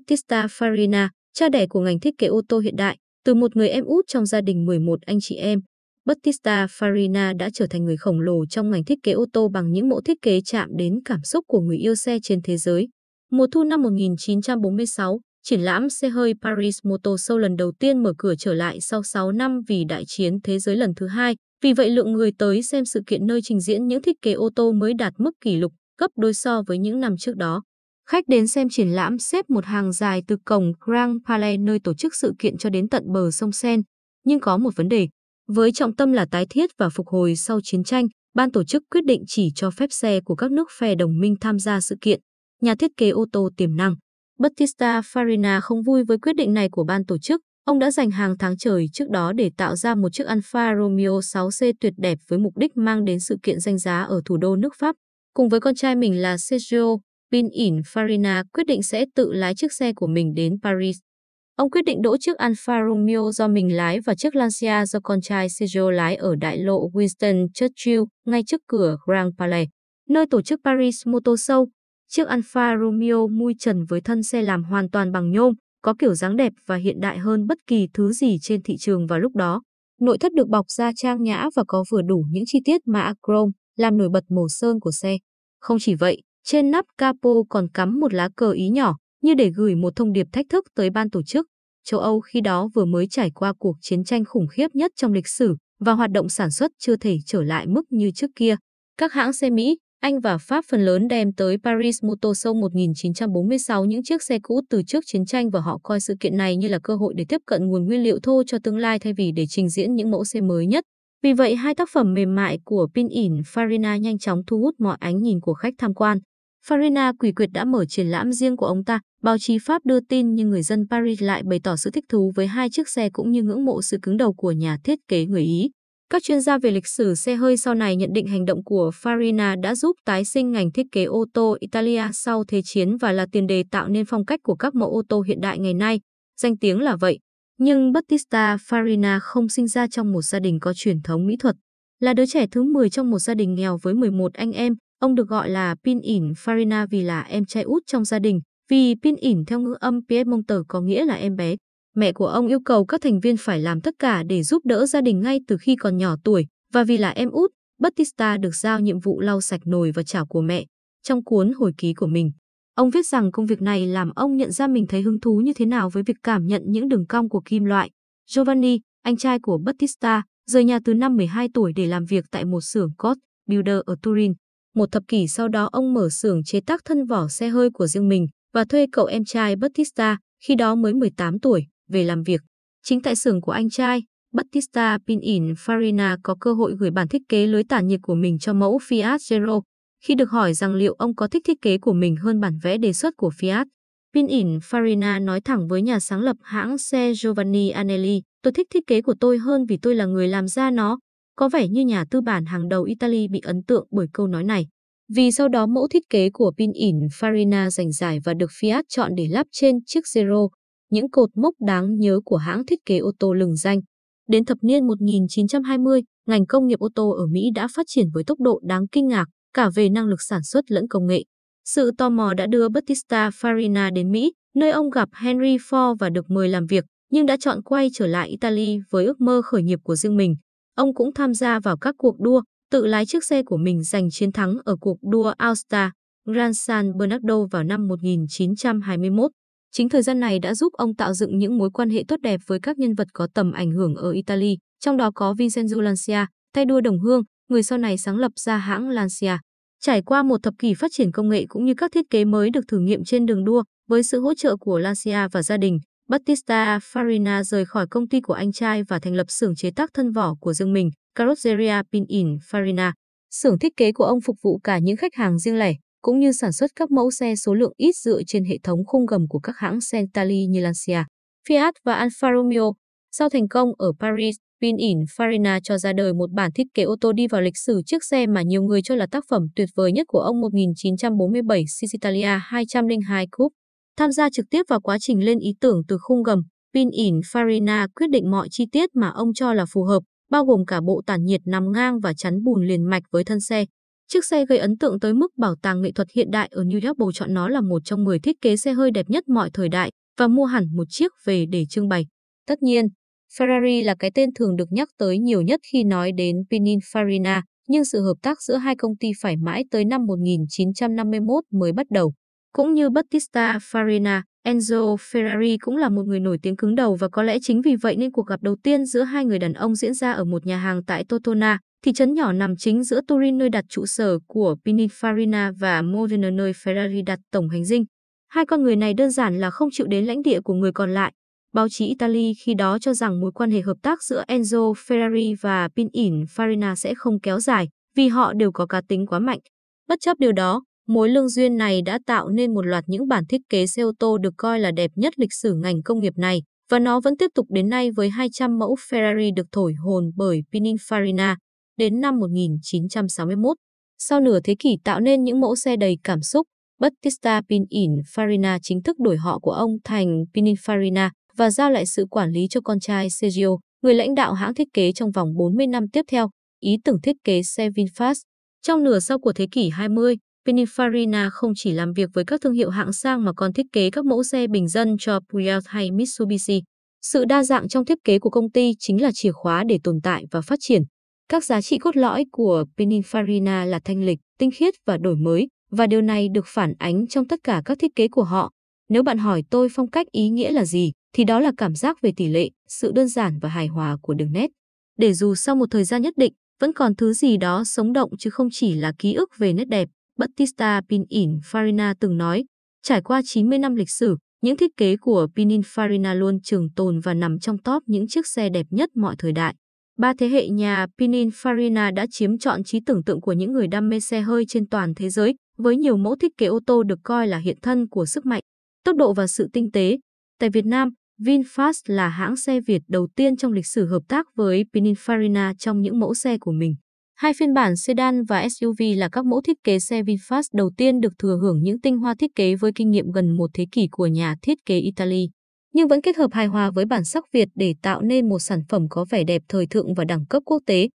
Battista Farina, cha đẻ của ngành thiết kế ô tô hiện đại, từ một người em út trong gia đình 11 anh chị em. Battista Farina đã trở thành người khổng lồ trong ngành thiết kế ô tô bằng những mẫu thiết kế chạm đến cảm xúc của người yêu xe trên thế giới. Mùa thu năm 1946, triển lãm xe hơi Paris Motor Show lần đầu tiên mở cửa trở lại sau 6 năm vì đại chiến thế giới lần thứ hai. Vì vậy lượng người tới xem sự kiện nơi trình diễn những thiết kế ô tô mới đạt mức kỷ lục gấp đôi so với những năm trước đó. Khách đến xem triển lãm xếp một hàng dài từ cổng Grand Palais nơi tổ chức sự kiện cho đến tận bờ sông Seine. Nhưng có một vấn đề. Với trọng tâm là tái thiết và phục hồi sau chiến tranh, ban tổ chức quyết định chỉ cho phép xe của các nước phe đồng minh tham gia sự kiện. Nhà thiết kế ô tô tiềm năng Battista Farina không vui với quyết định này của ban tổ chức. Ông đã dành hàng tháng trời trước đó để tạo ra một chiếc Alfa Romeo 6C tuyệt đẹp với mục đích mang đến sự kiện danh giá ở thủ đô nước Pháp. Cùng với con trai mình là Sergio Pininfarina quyết định sẽ tự lái chiếc xe của mình đến Paris. Ông quyết định đỗ chiếc Alfa Romeo do mình lái và chiếc Lancia do con trai Sergio lái ở đại lộ Winston Churchill ngay trước cửa Grand Palais, nơi tổ chức Paris Motor Show. Chiếc Alfa Romeo mui trần với thân xe làm hoàn toàn bằng nhôm, có kiểu dáng đẹp và hiện đại hơn bất kỳ thứ gì trên thị trường vào lúc đó. Nội thất được bọc da trang nhã và có vừa đủ những chi tiết mạ chrome làm nổi bật màu sơn của xe. Không chỉ vậy, trên nắp capo còn cắm một lá cờ Ý nhỏ như để gửi một thông điệp thách thức tới ban tổ chức. Châu Âu khi đó vừa mới trải qua cuộc chiến tranh khủng khiếp nhất trong lịch sử và hoạt động sản xuất chưa thể trở lại mức như trước kia. Các hãng xe Mỹ, Anh và Pháp phần lớn đem tới Paris Motor Show 1946 những chiếc xe cũ từ trước chiến tranh và họ coi sự kiện này như là cơ hội để tiếp cận nguồn nguyên liệu thô cho tương lai thay vì để trình diễn những mẫu xe mới nhất. Vì vậy, hai tác phẩm mềm mại của Pininfarina nhanh chóng thu hút mọi ánh nhìn của khách tham quan. Farina quỷ quyệt đã mở triển lãm riêng của ông ta, báo chí Pháp đưa tin nhưng người dân Paris lại bày tỏ sự thích thú với hai chiếc xe cũng như ngưỡng mộ sự cứng đầu của nhà thiết kế người Ý. Các chuyên gia về lịch sử xe hơi sau này nhận định hành động của Farina đã giúp tái sinh ngành thiết kế ô tô Italia sau Thế chiến và là tiền đề tạo nên phong cách của các mẫu ô tô hiện đại ngày nay. Danh tiếng là vậy. Nhưng Battista Farina không sinh ra trong một gia đình có truyền thống mỹ thuật. Là đứa trẻ thứ 10 trong một gia đình nghèo với 11 anh em, ông được gọi là Pininfarina vì là em trai út trong gia đình, vì Pinin theo ngữ âm Piemonte có nghĩa là em bé. Mẹ của ông yêu cầu các thành viên phải làm tất cả để giúp đỡ gia đình ngay từ khi còn nhỏ tuổi, và vì là em út, Battista được giao nhiệm vụ lau sạch nồi và chảo của mẹ. Trong cuốn hồi ký của mình, ông viết rằng công việc này làm ông nhận ra mình thấy hứng thú như thế nào với việc cảm nhận những đường cong của kim loại. Giovanni, anh trai của Battista, rời nhà từ năm 12 tuổi để làm việc tại một xưởng Code Builder ở Turin. Một thập kỷ sau đó ông mở xưởng chế tác thân vỏ xe hơi của riêng mình và thuê cậu em trai Battista, khi đó mới 18 tuổi, về làm việc. Chính tại xưởng của anh trai, Battista Pininfarina có cơ hội gửi bản thiết kế lưới tản nhiệt của mình cho mẫu Fiat Zero. Khi được hỏi rằng liệu ông có thích thiết kế của mình hơn bản vẽ đề xuất của Fiat, Pininfarina nói thẳng với nhà sáng lập hãng xe Giovanni Anelli, tôi thích thiết kế của tôi hơn vì tôi là người làm ra nó. Có vẻ như nhà tư bản hàng đầu Italy bị ấn tượng bởi câu nói này. Vì sau đó mẫu thiết kế của Pininfarina giành giải và được Fiat chọn để lắp trên chiếc Zero, những cột mốc đáng nhớ của hãng thiết kế ô tô lừng danh. Đến thập niên 1920, ngành công nghiệp ô tô ở Mỹ đã phát triển với tốc độ đáng kinh ngạc, cả về năng lực sản xuất lẫn công nghệ. Sự tò mò đã đưa Battista Farina đến Mỹ, nơi ông gặp Henry Ford và được mời làm việc, nhưng đã chọn quay trở lại Italy với ước mơ khởi nghiệp của riêng mình. Ông cũng tham gia vào các cuộc đua, tự lái chiếc xe của mình giành chiến thắng ở cuộc đua Aosta, Gran San Bernardo vào năm 1921. Chính thời gian này đã giúp ông tạo dựng những mối quan hệ tốt đẹp với các nhân vật có tầm ảnh hưởng ở Italy, trong đó có Vincenzo Lancia, tay đua đồng hương, người sau này sáng lập ra hãng Lancia. Trải qua một thập kỷ phát triển công nghệ cũng như các thiết kế mới được thử nghiệm trên đường đua, với sự hỗ trợ của Lancia và gia đình, Battista Farina rời khỏi công ty của anh trai và thành lập xưởng chế tác thân vỏ của riêng mình, Carrozzeria Pininfarina. Xưởng thiết kế của ông phục vụ cả những khách hàng riêng lẻ, cũng như sản xuất các mẫu xe số lượng ít dựa trên hệ thống khung gầm của các hãng xe Italy như Lancia, Fiat và Alfa Romeo. Sau thành công ở Paris, Pininfarina cho ra đời một bản thiết kế ô tô đi vào lịch sử chiếc xe mà nhiều người cho là tác phẩm tuyệt vời nhất của ông 1947 Italia 202 Coupe. Tham gia trực tiếp vào quá trình lên ý tưởng từ khung gầm, Pininfarina quyết định mọi chi tiết mà ông cho là phù hợp, bao gồm cả bộ tản nhiệt nằm ngang và chắn bùn liền mạch với thân xe. Chiếc xe gây ấn tượng tới mức Bảo tàng nghệ thuật hiện đại ở New York bầu chọn nó là một trong 10 thiết kế xe hơi đẹp nhất mọi thời đại. và mua hẳn một chiếc về để trưng bày. Tất nhiên, Ferrari là cái tên thường được nhắc tới nhiều nhất khi nói đến Pininfarina, nhưng sự hợp tác giữa hai công ty phải mãi tới năm 1951 mới bắt đầu. Cũng như Battista Farina, Enzo Ferrari cũng là một người nổi tiếng cứng đầu và có lẽ chính vì vậy nên cuộc gặp đầu tiên giữa hai người đàn ông diễn ra ở một nhà hàng tại Tortona, thị trấn nhỏ nằm chính giữa Turin nơi đặt trụ sở của Pininfarina và Modena nơi Ferrari đặt tổng hành dinh. Hai con người này đơn giản là không chịu đến lãnh địa của người còn lại. Báo chí Italy khi đó cho rằng mối quan hệ hợp tác giữa Enzo Ferrari và Pininfarina sẽ không kéo dài vì họ đều có cá tính quá mạnh. Bất chấp điều đó, mối lương duyên này đã tạo nên một loạt những bản thiết kế xe ô tô được coi là đẹp nhất lịch sử ngành công nghiệp này, và nó vẫn tiếp tục đến nay với 200 mẫu Ferrari được thổi hồn bởi Pininfarina. Đến năm 1961, sau nửa thế kỷ tạo nên những mẫu xe đầy cảm xúc, Battista Pininfarina chính thức đổi họ của ông thành Pininfarina và giao lại sự quản lý cho con trai Sergio, người lãnh đạo hãng thiết kế trong vòng 40 năm tiếp theo, ý tưởng thiết kế xe VinFast. Trong nửa sau của thế kỷ 20, Pininfarina không chỉ làm việc với các thương hiệu hạng sang mà còn thiết kế các mẫu xe bình dân cho Peugeot hay Mitsubishi. Sự đa dạng trong thiết kế của công ty chính là chìa khóa để tồn tại và phát triển. Các giá trị cốt lõi của Pininfarina là thanh lịch, tinh khiết và đổi mới, và điều này được phản ánh trong tất cả các thiết kế của họ. Nếu bạn hỏi tôi phong cách ý nghĩa là gì, thì đó là cảm giác về tỷ lệ, sự đơn giản và hài hòa của đường nét. Để dù sau một thời gian nhất định, vẫn còn thứ gì đó sống động chứ không chỉ là ký ức về nét đẹp, Battista Pininfarina từng nói, trải qua 90 năm lịch sử, những thiết kế của Pininfarina luôn trường tồn và nằm trong top những chiếc xe đẹp nhất mọi thời đại. Ba thế hệ nhà Pininfarina đã chiếm trọn trí tưởng tượng của những người đam mê xe hơi trên toàn thế giới, với nhiều mẫu thiết kế ô tô được coi là hiện thân của sức mạnh, tốc độ và sự tinh tế. Tại Việt Nam, VinFast là hãng xe Việt đầu tiên trong lịch sử hợp tác với Pininfarina trong những mẫu xe của mình. Hai phiên bản sedan và SUV là các mẫu thiết kế xe VinFast đầu tiên được thừa hưởng những tinh hoa thiết kế với kinh nghiệm gần một thế kỷ của nhà thiết kế Italy, nhưng vẫn kết hợp hài hòa với bản sắc Việt để tạo nên một sản phẩm có vẻ đẹp thời thượng và đẳng cấp quốc tế.